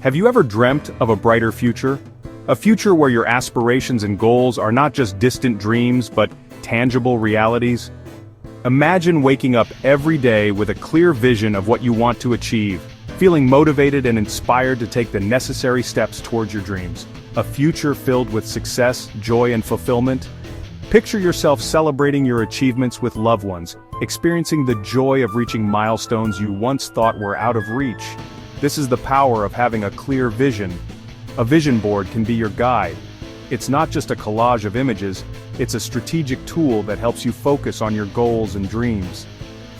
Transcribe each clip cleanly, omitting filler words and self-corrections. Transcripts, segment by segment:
Have you ever dreamt of a brighter future? A future where your aspirations and goals are not just distant dreams but tangible realities? Imagine waking up every day with a clear vision of what you want to achieve, feeling motivated and inspired to take the necessary steps towards your dreams. A future filled with success, joy, and fulfillment? Picture yourself celebrating your achievements with loved ones, experiencing the joy of reaching milestones you once thought were out of reach. This is the power of having a clear vision. A vision board can be your guide. It's not just a collage of images, it's a strategic tool that helps you focus on your goals and dreams.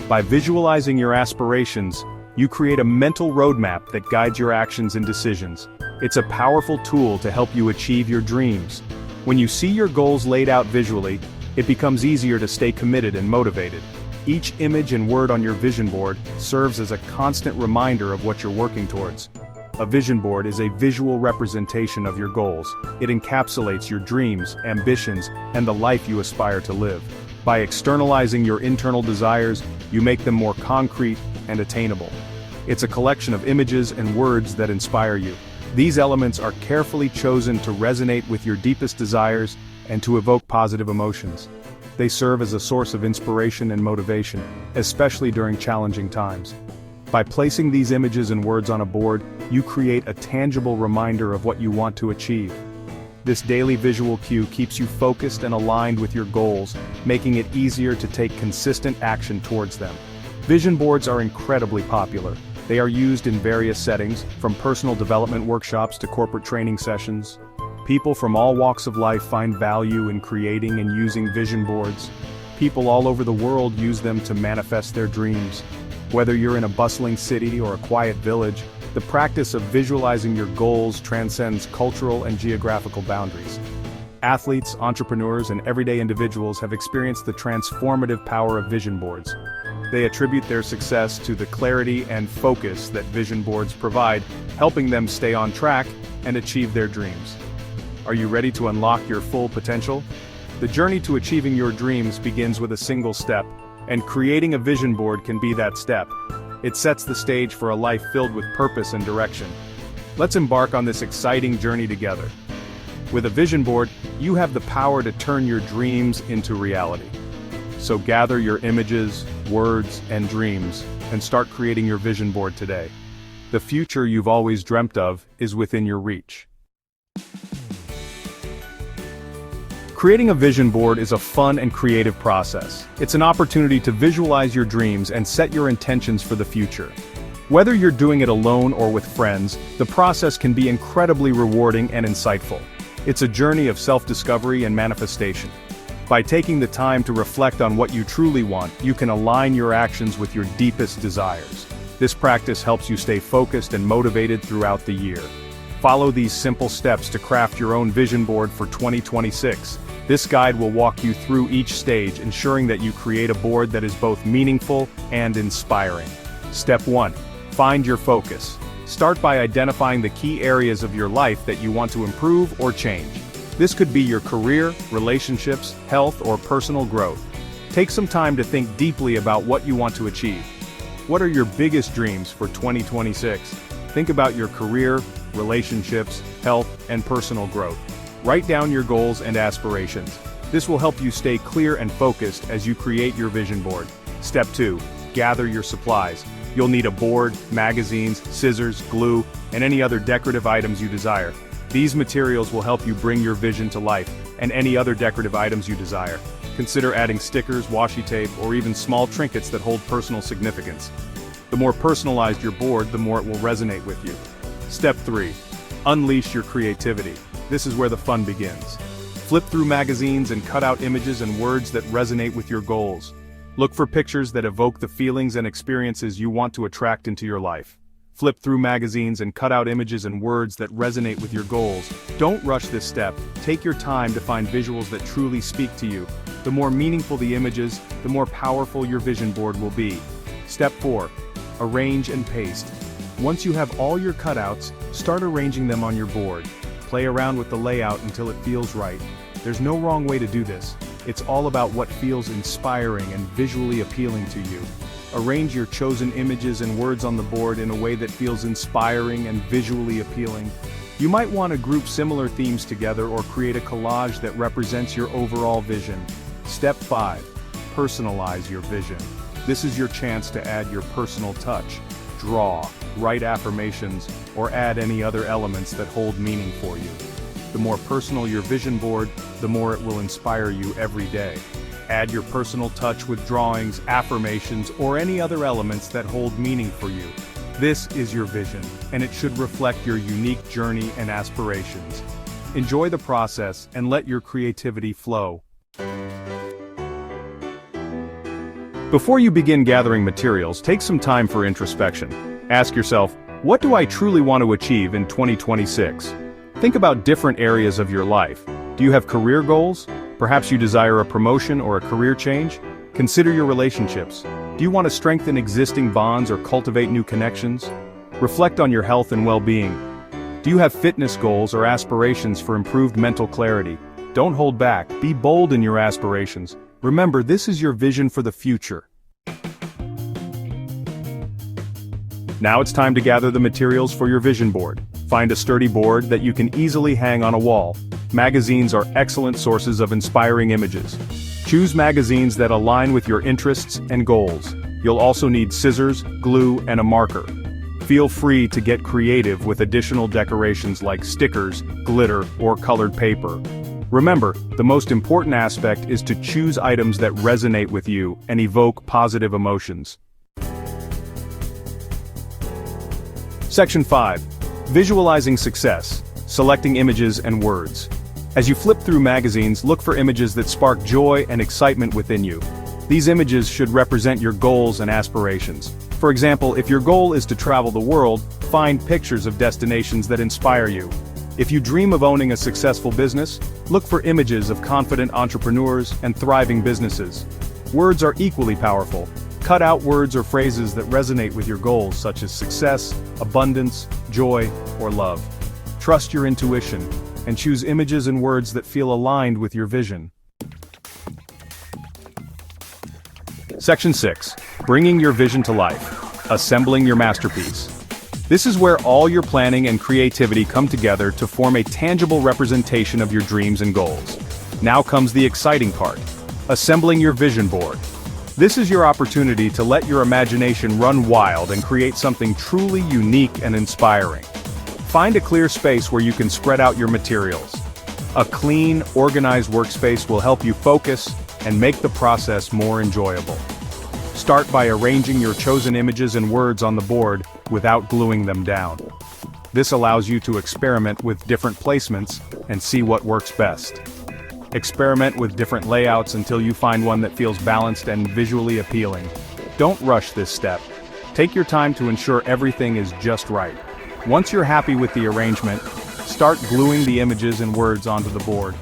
By visualizing your aspirations, you create a mental roadmap that guides your actions and decisions. It's a powerful tool to help you achieve your dreams. When you see your goals laid out visually, it becomes easier to stay committed and motivated. Each image and word on your vision board serves as a constant reminder of what you're working towards. A vision board is a visual representation of your goals. It encapsulates your dreams, ambitions, and the life you aspire to live. By externalizing your internal desires, you make them more concrete and attainable. It's a collection of images and words that inspire you. These elements are carefully chosen to resonate with your deepest desires and to evoke positive emotions. They serve as a source of inspiration and motivation, especially during challenging times. By placing these images and words on a board, you create a tangible reminder of what you want to achieve. This daily visual cue keeps you focused and aligned with your goals, making it easier to take consistent action towards them. Vision boards are incredibly popular. They are used in various settings, from personal development workshops to corporate training sessions. People from all walks of life find value in creating and using vision boards. People all over the world use them to manifest their dreams. Whether you're in a bustling city or a quiet village, the practice of visualizing your goals transcends cultural and geographical boundaries. Athletes, entrepreneurs, and everyday individuals have experienced the transformative power of vision boards. They attribute their success to the clarity and focus that vision boards provide, helping them stay on track and achieve their dreams. Are you ready to unlock your full potential? The journey to achieving your dreams begins with a single step, and creating a vision board can be that step. It sets the stage for a life filled with purpose and direction. Let's embark on this exciting journey together. With a vision board, you have the power to turn your dreams into reality. So gather your images, words, and dreams, and start creating your vision board today. The future you've always dreamt of is within your reach. Creating a vision board is a fun and creative process. It's an opportunity to visualize your dreams and set your intentions for the future. Whether you're doing it alone or with friends, the process can be incredibly rewarding and insightful. It's a journey of self-discovery and manifestation. By taking the time to reflect on what you truly want, you can align your actions with your deepest desires. This practice helps you stay focused and motivated throughout the year. Follow these simple steps to craft your own vision board for 2026. This guide will walk you through each stage, ensuring that you create a board that is both meaningful and inspiring. Step 1. Find your focus. Start by identifying the key areas of your life that you want to improve or change. This could be your career, relationships, health, or personal growth. Take some time to think deeply about what you want to achieve. What are your biggest dreams for 2026? Think about your career, relationships, health, and personal growth. Write down your goals and aspirations. This will help you stay clear and focused as you create your vision board. Step 2. Gather your supplies. You'll need a board, magazines, scissors, glue, and any other decorative items you desire. These materials will help you bring your vision to life, and any other decorative items you desire. Consider adding stickers, washi tape, or even small trinkets that hold personal significance. The more personalized your board, the more it will resonate with you. Step 3. Unleash your creativity. This is where the fun begins. Flip through magazines and cut out images and words that resonate with your goals. Look for pictures that evoke the feelings and experiences you want to attract into your life. Flip through magazines and cut out images and words that resonate with your goals. Don't rush this step. Take your time to find visuals that truly speak to you. The more meaningful the images, the more powerful your vision board will be. Step 4. Arrange and paste. Once you have all your cutouts, start arranging them on your board. Play around with the layout until it feels right. There's no wrong way to do this. It's all about what feels inspiring and visually appealing to you. Arrange your chosen images and words on the board in a way that feels inspiring and visually appealing. You might want to group similar themes together or create a collage that represents your overall vision. Step 5. Personalize your vision. This is your chance to add your personal touch. Draw, write affirmations, or add any other elements that hold meaning for you. The more personal your vision board, the more it will inspire you every day. Add your personal touch with drawings, affirmations, or any other elements that hold meaning for you. This is your vision, and it should reflect your unique journey and aspirations. Enjoy the process and let your creativity flow. Before you begin gathering materials, take some time for introspection. Ask yourself, what do I truly want to achieve in 2026? Think about different areas of your life. Do you have career goals? Perhaps you desire a promotion or a career change? Consider your relationships. Do you want to strengthen existing bonds or cultivate new connections? Reflect on your health and well-being. Do you have fitness goals or aspirations for improved mental clarity? Don't hold back, be bold in your aspirations. Remember, this is your vision for the future. Now it's time to gather the materials for your vision board. Find a sturdy board that you can easily hang on a wall. Magazines are excellent sources of inspiring images. Choose magazines that align with your interests and goals. You'll also need scissors, glue, and a marker. Feel free to get creative with additional decorations like stickers, glitter, or colored paper. Remember, the most important aspect is to choose items that resonate with you and evoke positive emotions. Section 5. Visualizing success. Selecting images and words. As you flip through magazines, look for images that spark joy and excitement within you. These images should represent your goals and aspirations. For example, if your goal is to travel the world, find pictures of destinations that inspire you. If you dream of owning a successful business, look for images of confident entrepreneurs and thriving businesses. Words are equally powerful. Cut out words or phrases that resonate with your goals, such as success, abundance, joy, or love. Trust your intuition, and choose images and words that feel aligned with your vision. Section 6. Bringing your vision to life. Assembling your masterpiece. This is where all your planning and creativity come together to form a tangible representation of your dreams and goals. Now comes the exciting part. Assembling your vision board. This is your opportunity to let your imagination run wild and create something truly unique and inspiring. Find a clear space where you can spread out your materials. A clean, organized workspace will help you focus and make the process more enjoyable. Start by arranging your chosen images and words on the board without gluing them down. This allows you to experiment with different placements and see what works best. Experiment with different layouts until you find one that feels balanced and visually appealing. Don't rush this step. Take your time to ensure everything is just right. Once you're happy with the arrangement, start gluing the images and words onto the board.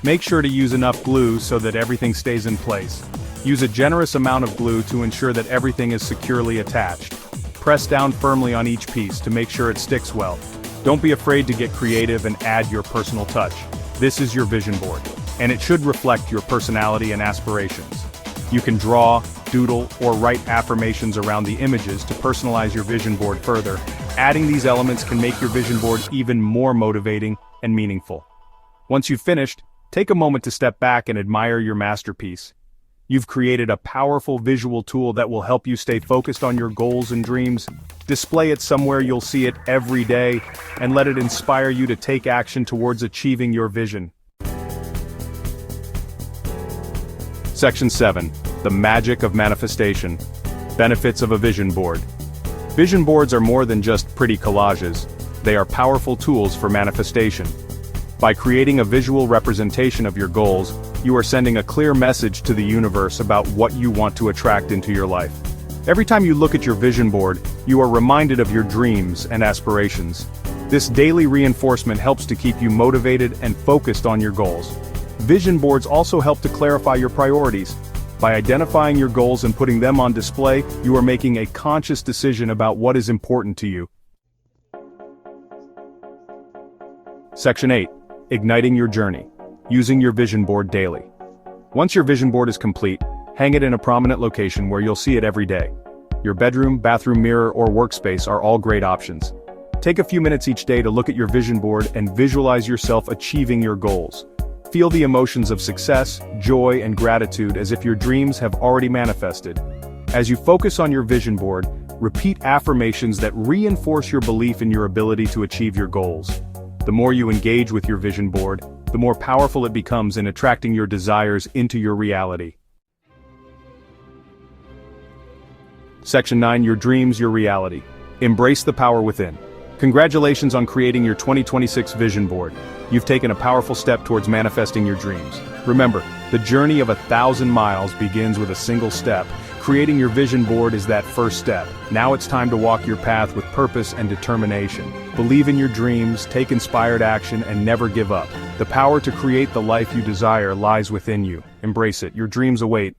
Make sure to use enough glue so that everything stays in place. Use a generous amount of glue to ensure that everything is securely attached. Press down firmly on each piece to make sure it sticks well. Don't be afraid to get creative and add your personal touch. This is your vision board, and it should reflect your personality and aspirations. You can draw, doodle, or write affirmations around the images to personalize your vision board further. Adding these elements can make your vision board even more motivating and meaningful. Once you've finished, take a moment to step back and admire your masterpiece. You've created a powerful visual tool that will help you stay focused on your goals and dreams. Display it somewhere you'll see it every day, and let it inspire you to take action towards achieving your vision. Section 7. The magic of manifestation. Benefits of a vision board. Vision boards are more than just pretty collages. They are powerful tools for manifestation. By creating a visual representation of your goals, you are sending a clear message to the universe about what you want to attract into your life. Every time you look at your vision board, you are reminded of your dreams and aspirations. This daily reinforcement helps to keep you motivated and focused on your goals. Vision boards also help to clarify your priorities. By identifying your goals and putting them on display, you are making a conscious decision about what is important to you. Section 8. Igniting your journey. Using your vision board daily. Once your vision board is complete, hang it in a prominent location where you'll see it every day. Your bedroom, bathroom mirror, or workspace are all great options. Take a few minutes each day to look at your vision board and visualize yourself achieving your goals. Feel the emotions of success, joy, and gratitude as if your dreams have already manifested. As you focus on your vision board, repeat affirmations that reinforce your belief in your ability to achieve your goals. The more you engage with your vision board, the more powerful it becomes in attracting your desires into your reality. Section 9. Your dreams, your reality. Embrace the power within. Congratulations on creating your 2026 vision board. You've taken a powerful step towards manifesting your dreams. Remember, the journey of 1,000 miles begins with a single step. Creating your vision board is that first step. Now it's time to walk your path with purpose and determination. Believe in your dreams, take inspired action, and never give up. The power to create the life you desire lies within you. Embrace it. Your dreams await.